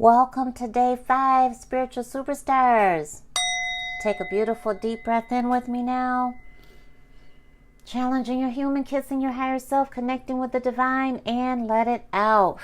Welcome to day 5, spiritual superstars. Take a beautiful deep breath in with me now. Challenging your human, kissing your higher self, connecting with the divine, and let it out.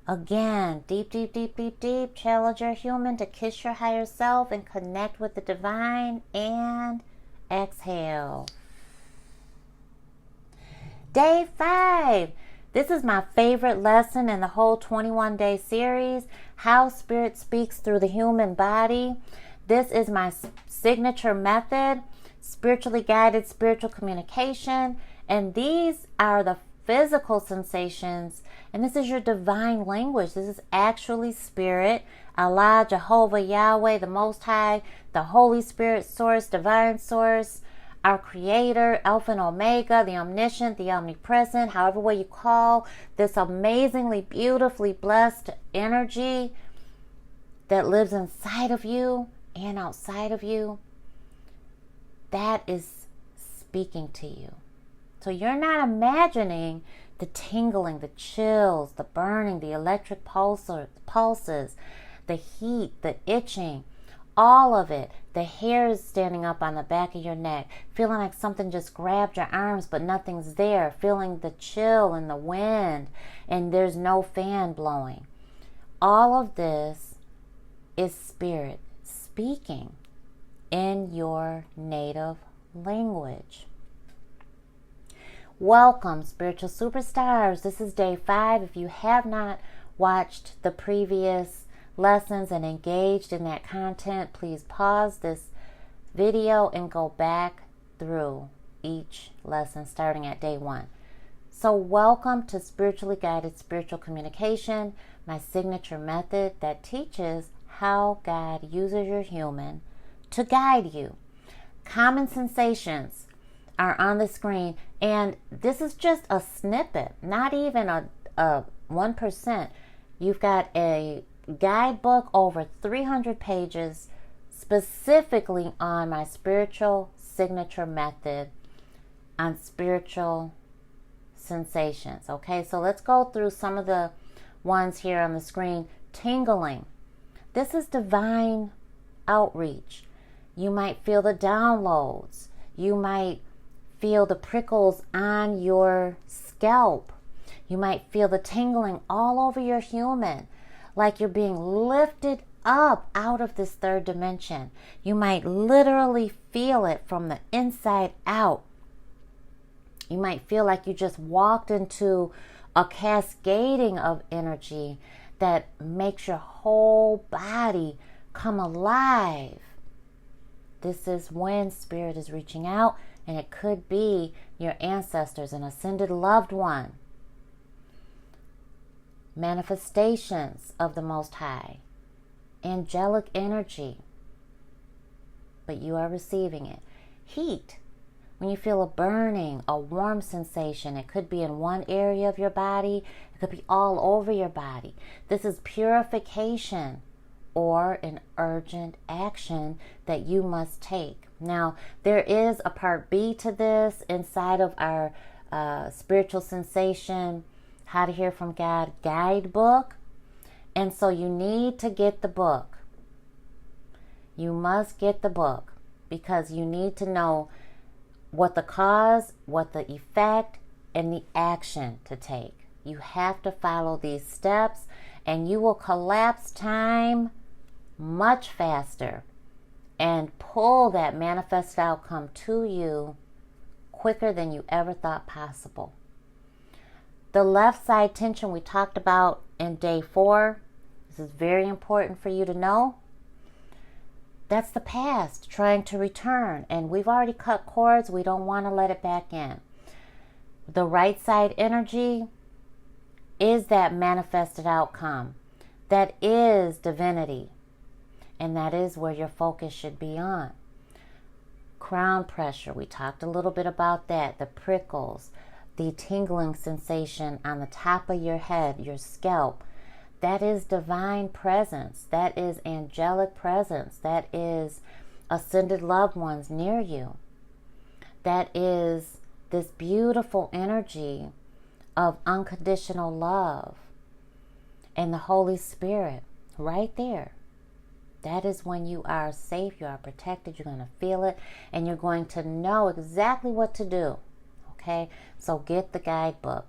Again, deep, deep, deep, deep, deep. Challenge your human to kiss your higher self and connect with the divine, and exhale. Day 5. This is my favorite lesson in the whole 21-day series, How Spirit Speaks Through the Human Body. This is my signature method, spiritually guided spiritual communication, and these are the physical sensations, and this is your divine language. This is actually Spirit, Allah, Jehovah, Yahweh, the Most High, the Holy Spirit Source, Divine Source, our Creator, Alpha and Omega, the Omniscient, the Omnipresent, however way you call this amazingly, beautifully blessed energy that lives inside of you and outside of you. That is speaking to you. So you're not imagining the tingling, the chills, the burning, the electric pulses, the heat, the itching, all of it. The hairs standing up on the back of your neck, feeling like something just grabbed your arms but nothing's there, feeling the chill and the wind and there's no fan blowing. All of this is Spirit speaking in your native language. Welcome, spiritual superstars. This is day 5. If you have not watched the previous lessons and engaged in that content, please pause this video and go back through each lesson starting at day 1. So welcome to spiritually guided spiritual communication, my signature method that teaches how God uses your human to guide you. Common sensations are on the screen, and this is just a snippet, not even a 1%. You've got a guidebook over 300 pages specifically on my spiritual signature method on spiritual sensations. Okay, so let's go through some of the ones here on the screen. Tingling. This is divine outreach. You might feel the downloads. You might feel the prickles on your scalp. You might feel the tingling all over your human, like you're being lifted up out of this third dimension. You might literally feel it from the inside out. You might feel like you just walked into a cascading of energy that makes your whole body come alive. This is when Spirit is reaching out, and it could be your ancestors, an ascended loved one. Manifestations of the Most High, angelic energy, but you are receiving it. Heat, when you feel a burning, a warm sensation, it could be in one area of your body, it could be all over your body. This is purification or an urgent action that you must take. Now, there is a part B to this inside of our spiritual sensation How to Hear from God guidebook. And so you need to get the book. You must get the book because you need to know what the cause, what the effect, and the action to take. You have to follow these steps and you will collapse time much faster and pull that manifest outcome to you quicker than you ever thought possible. The left side tension we talked about in day 4. This is very important for you to know. That's the past trying to return, and we've already cut cords. We don't want to let it back in. The right side energy is that manifested outcome. That is divinity, and that is where your focus should be on. Crown pressure, we talked a little bit about that. The prickles, the tingling sensation on the top of your head, your scalp, that is divine presence. That is angelic presence. That is ascended loved ones near you. That is this beautiful energy of unconditional love and the Holy Spirit right there. That is when you are safe, you are protected, you're going to feel it, and you're going to know exactly what to do. Okay? So get the guidebook.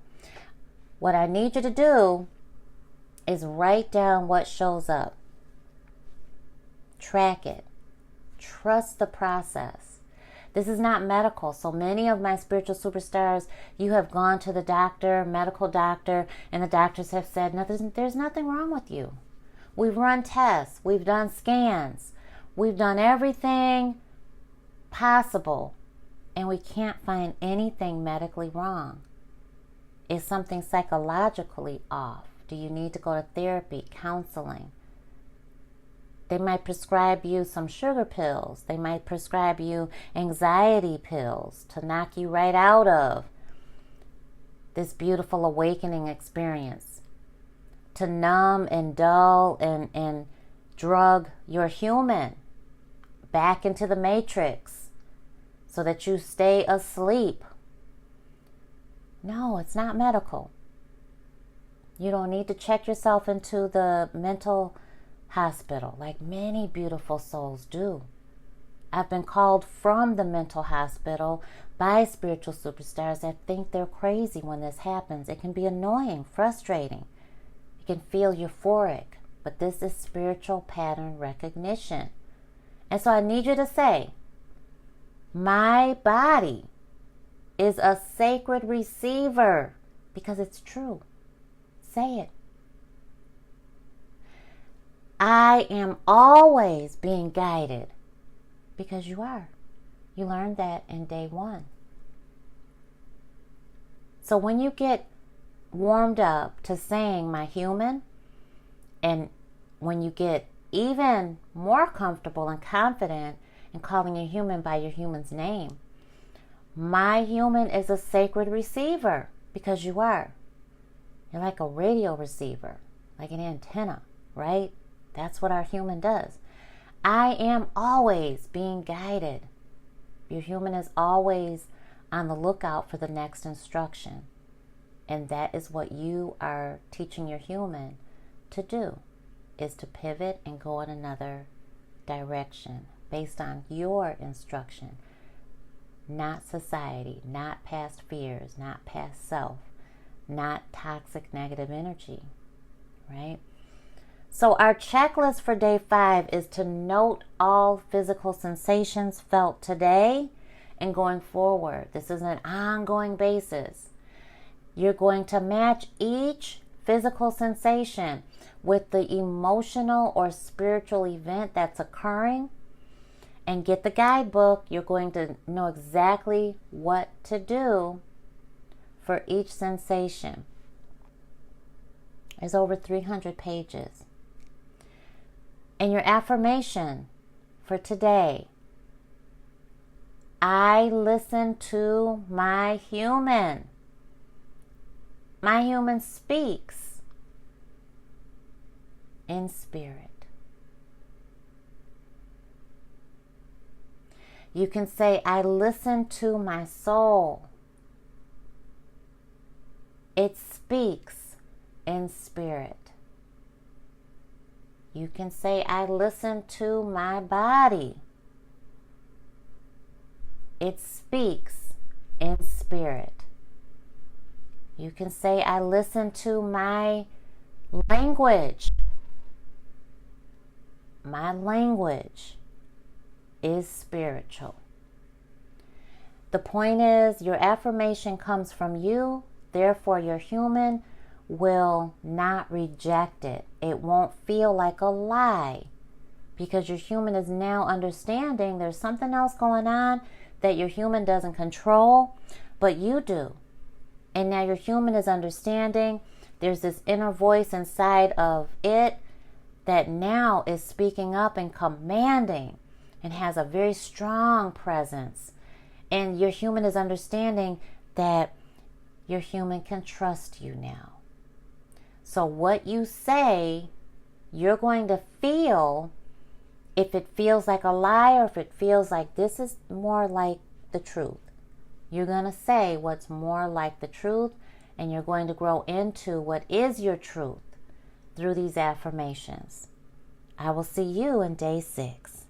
What I need you to do is write down what shows up. Track it. Trust the process. This is not medical. So many of my spiritual superstars, you have gone to the doctor, medical doctor, and the doctors have said, there's nothing wrong with you. We've run tests. We've done scans. We've done everything possible, and we can't find anything medically wrong. Is something psychologically off? Do you need to go to therapy, counseling? They might prescribe you some sugar pills. They might prescribe you anxiety pills to knock you right out of this beautiful awakening experience, to numb and dull and drug your human back into the matrix so that you stay asleep. No, it's not medical. You don't need to check yourself into the mental hospital like many beautiful souls do. I've been called from the mental hospital by spiritual superstars that think they're crazy when this happens. It can be annoying, frustrating. You can feel euphoric, but this is spiritual pattern recognition. And so I need you to say, my body is a sacred receiver, because it's true. Say it. I am always being guided, because you are. You learned that in day 1. So when you get warmed up to saying my human, and when you get even more comfortable and confident in calling your human by your human's name, my human is a sacred receiver, because you are. You're like a radio receiver, like an antenna, right? That's what our human does. I am always being guided. Your human is always on the lookout for the next instruction. And that is what you are teaching your human to do, is to pivot and go in another direction based on your instruction. Not society, not past fears, not past self, not toxic negative energy, right? So our checklist for day 5 is to note all physical sensations felt today and going forward. This is an ongoing basis. You're going to match each physical sensation with the emotional or spiritual event that's occurring, and get the guidebook. You're going to know exactly what to do for each sensation. There's over 300 pages. And your affirmation for today: I listen to my human. My human speaks in spirit. You can say, I listen to my soul. It speaks in spirit. You can say, I listen to my body. It speaks in spirit. You can say, I listen to my language. My language is spiritual. The point is, your affirmation comes from you, therefore your human will not reject it. It won't feel like a lie, because your human is now understanding there's something else going on that your human doesn't control, but you do. And now your human is understanding there's this inner voice inside of it that now is speaking up and commanding and has a very strong presence. And your human is understanding that your human can trust you now. So what you say, you're going to feel if it feels like a lie or if it feels like this is more like the truth. You're going to say what's more like the truth, and you're going to grow into what is your truth through these affirmations. I will see you in day 6.